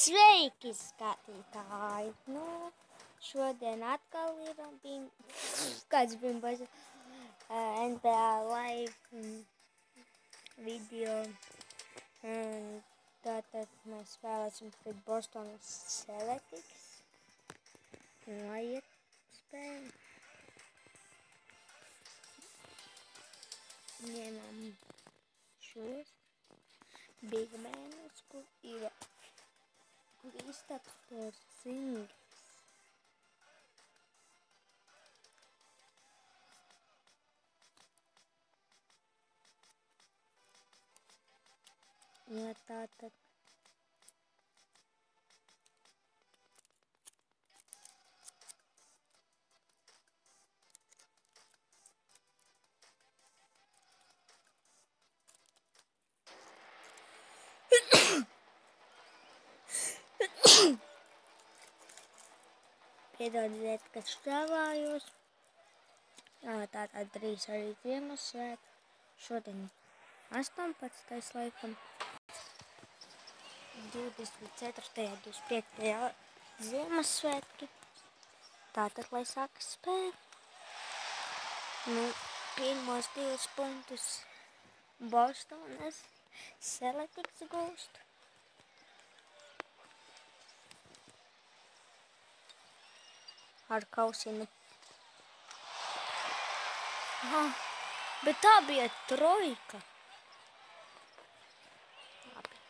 Sveiki, skatītāji! Nu, šodien atkal ir kāds bija NBA live video. Tātad mēs spēlēsim pret Bostonas Celtics. Aiziet spēli. Ņemam šos bigmenus, kur ir Kristaps Porzingis. Ja tātad piedodiet, ka šķēlājos. Tātad drīz arī Ziemassvētki. Šodien 18. laikam. 24. 25. Ziemassvētki. Tātad, lai sākas spēle. Nu, pirmos 2 punktus Bostonas Celtics gūst. Ar kausinu. Bet tā bija trojka. Labi.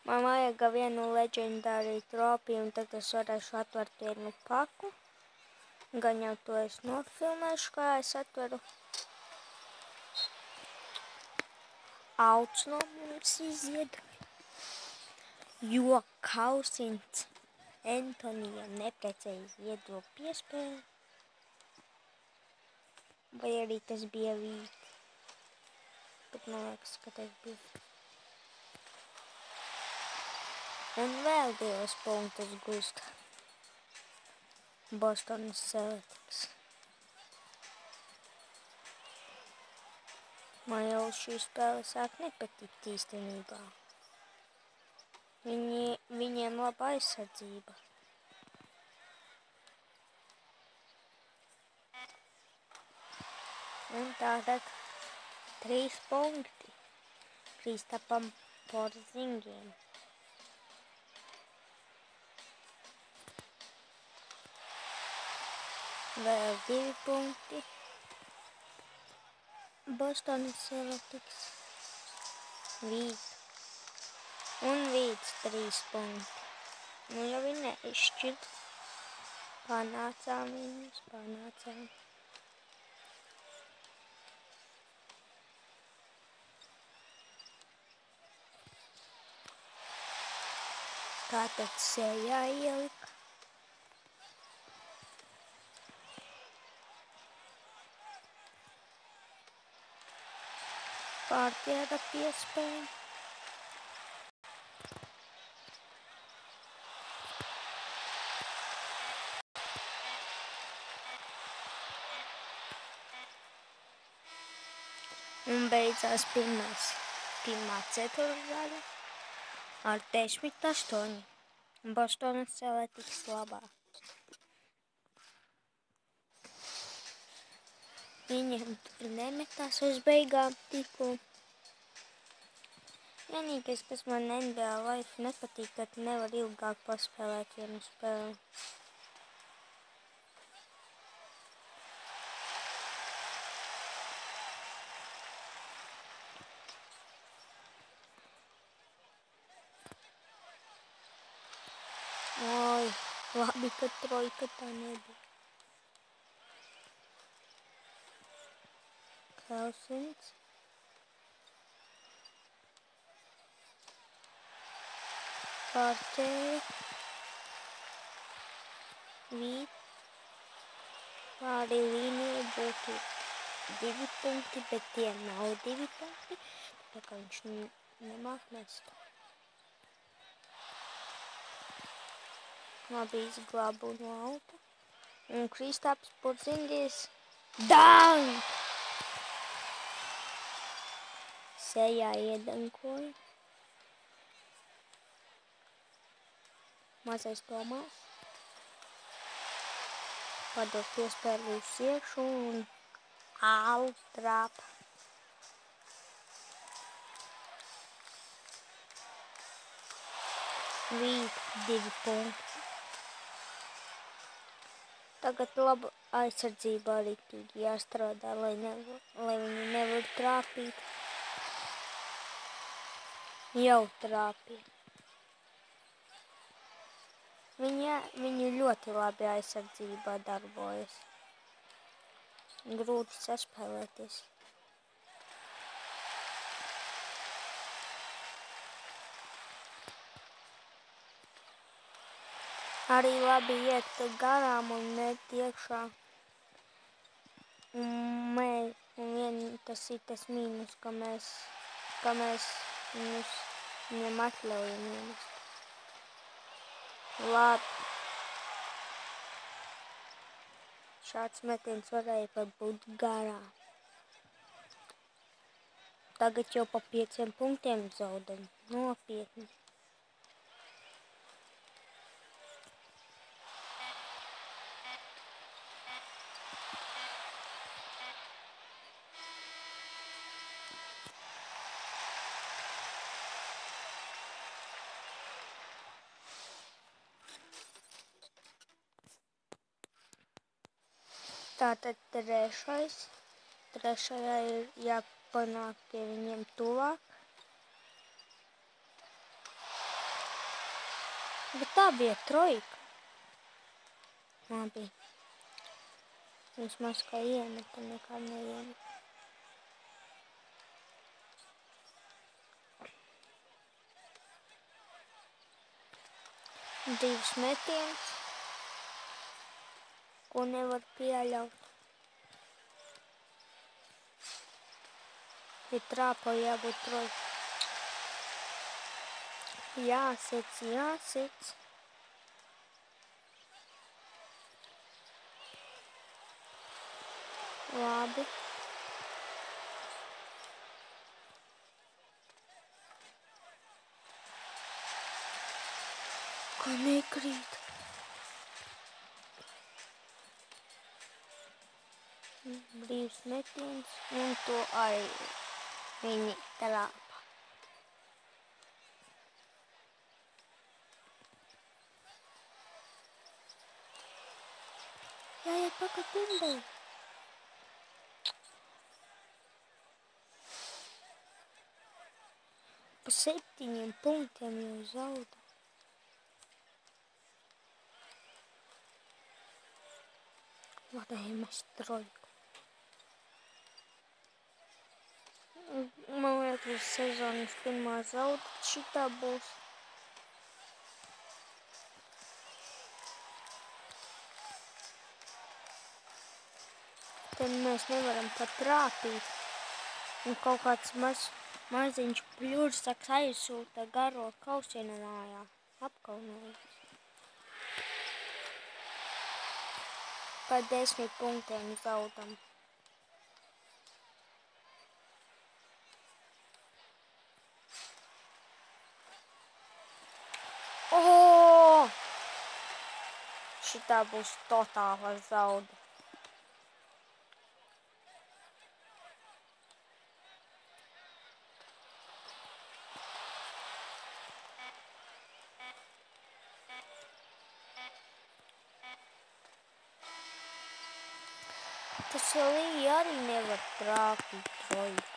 Man vajag vienu leģendāriju tropiju, un tad es varēšu atvert vienu paku. Gan jau to es nofilmēšu, kā es atveru. Auts no mums izied. Jo Kausins Antonijam neprecēji iedod piespēli. Vai arī tas bija vīti. Bet man liekas, ka tas bija. Un vēl 2 punktus gūst Bostonas Celtics. Man jau šī spēle sāk nepatikt īstenībā. Viņiem laba aizsardzība. Un tātad 3 punkti Kristapam Porzingiem. Vēl 2 punkti Bostonas Celtics. Vīts. Un Vīts 3 punkti. Nu jau ir neizšķirt. Panācām viņus, panācām. Tātad sejā ielika. Pārķēra piespēju. Un beidzās pirmā ceturtdaļa ar 10-8. Bostonas Celtics labā. Viņiem tur nemetās uz beigām tikko. Vienīgais, kas man NBA live nepatīk, ka nevar ilgāk paspēlēt vienu spēli. Oi, labi, ka trojka tā nebija. Kausins. Pārķēra. Vīt. Pāri līnijai būtu 2 punkti, bet tie nav 2 punkti. Tā kā viņš nemāk mest. Labi, izglābu no auta. Un Kristaps Porzingis. Dank! Sejā iedankoja. Mazais Tomās. Padod piespēru uz iekšu un trāpa. Vīt 2 punkti. Tagad laba aizsardzība arī jāstrādā, lai viņi nevar trāpīt. Jau trāpīja. Viņi ļoti labi aizsardzībā darbojas. Grūti saspēlēties. Arī labi iet garām un met iekšā. Un tas ir tas mīnus, ka mēs viņam atļaujam iemest. Labi. Šāds metiens varēja pat būt garām. Tagad jau pa 5 punktiem zaudam. Nopietni. Tātad trešajā ir jāpanāk pie viņiem tuvāk. Bet tā bija trojka. Labi. Vismaz kā iemeta, nekā neiemeta. Divas metienas, ko nevar pieļaut. Ir trāpa jābūt trojka. Jāsec. Labi. Ko nekrīt. Brīvs metiens un to arī viņi trāpa. Jāiet pakaļ pirmdēļ. Pa 7 punktiem jau zauda. Varēja mest trojku. Man liekas, sezonas pirmā zauda šitā būs. Tad mēs nevaram pat trāpīt. Un kaut kāds maziņš pļursaks aizsūta garo kausienu mājā. Apkaunojās. Pa 10 punktiem zaudam. Šitā būs totāla zauda. Tas arī nevar trāpīt trojku.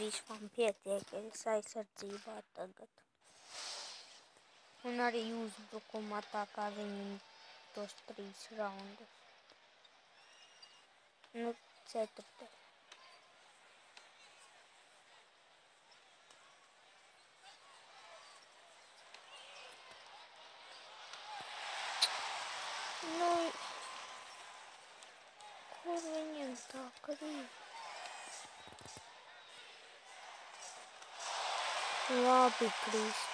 Vispār pietiek aizsardzībā tagad. Un arī uzbrukumā tā kā viņi tos 3 raundus. Nu, 4. Nu, kur viņiem tā krīt? Labi, Krist.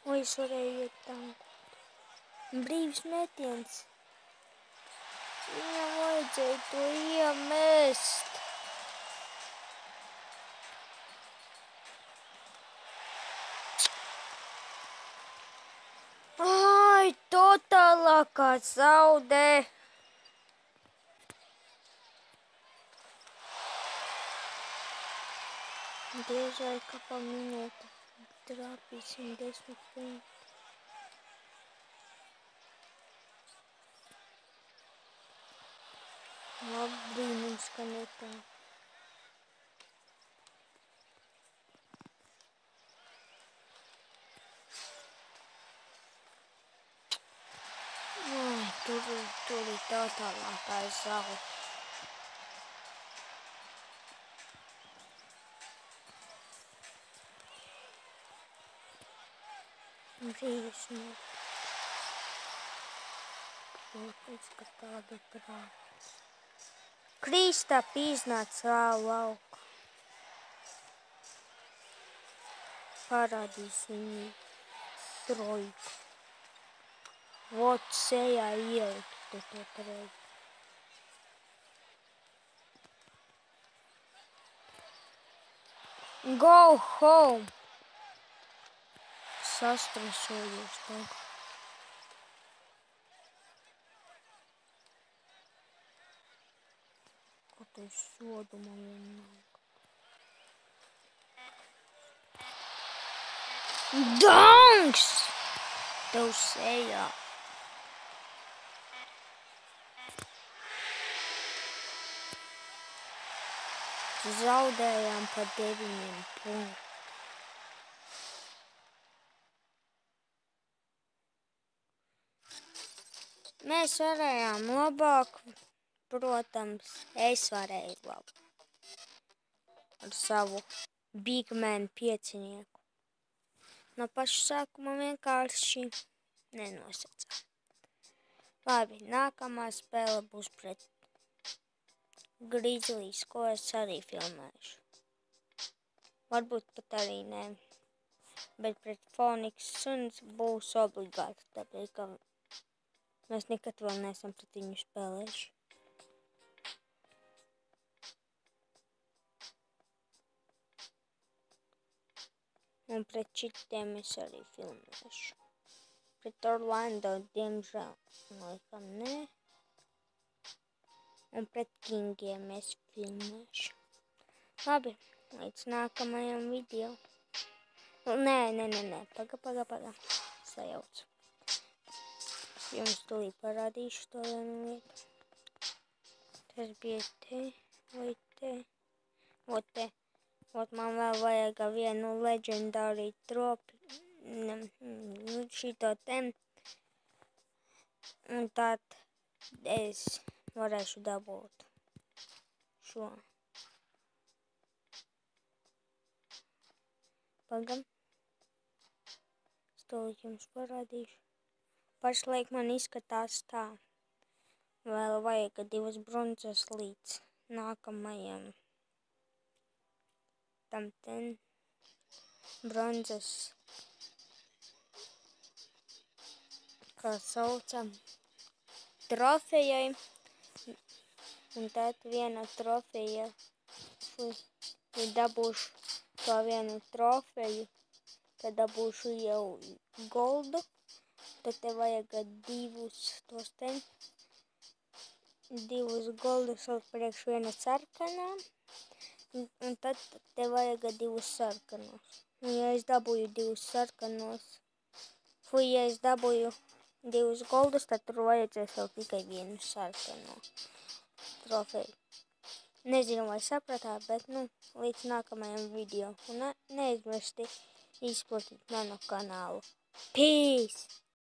Oi, es varēju iet tam. Brīvs metiens. Viņam vajadzēja to iemest. Ai, totālākā zaudē. Diez vai kā pa minūti trāpīsim 10 punktus. Labi, brīnums, ka ne tā. Ai, tur ir totālākā zaudē. Brīvs metiens. Protams, ka tāda trāpīs. Kristap iznāca savu lauku. Parādīsim trojku. Vot sejā ieliktu to trojku. Go home! Sastresojos tagad. Ko tu sodu man vienmēr? Dunks! Tev sejā. Zaudējām pa 9 punktiem. Mēs varējām labāk, protams, es varēju labāk. Ar savu Big Man piecinieku. No paša sākuma vienkārši nenosacām. Labi, nākamā spēle būs pret Grizzlies, ko es arī filmēšu. Varbūt pat arī ne. Bet pret Phoenix Suns būs obligāti, tāpēc, ka mēs nekad vēl neesam pret viņu spēlējuši. Un pret šitiem es arī filmēšu. Pret Orlando, diemžēl, laikam ne. Un pret Kingiem es filmēšu. Labi, līdz nākamajam video. Nē. Paga. Sajaucu. Es jums tūlīt parādīšu to vienu lietu. Tas bija te, vai te. Ot te. Ot man vēl vajag vienu legendāriju tropi. Šito te. Un tad es varēšu dabūt šo. Pagam. Es tūlīt jums parādīšu. Pašlaik man izskatās tā. Vēl vajag 2 bronzas līdz nākamajam. Tam ten bronzas, kā saucam, trofejai. Un tad viena trofeja, ja dabūšu to vienu trofeju, tad dabūšu jau goldu. Tad te vajag 2 tos te, 2 goldus vēl priekš viena sarkanā. Un tad te vajag 2 sarkanos. Un ja es dabūju 2 sarkanos, ja es dabūju 2 goldus, tad tur vajadzēs vēl tikai 1 sarkano trofeju. Nezinu, vai sapratāt, bet līdz nākamajam video. Un neaizmirsti izplatīt manu kanālu. Peace!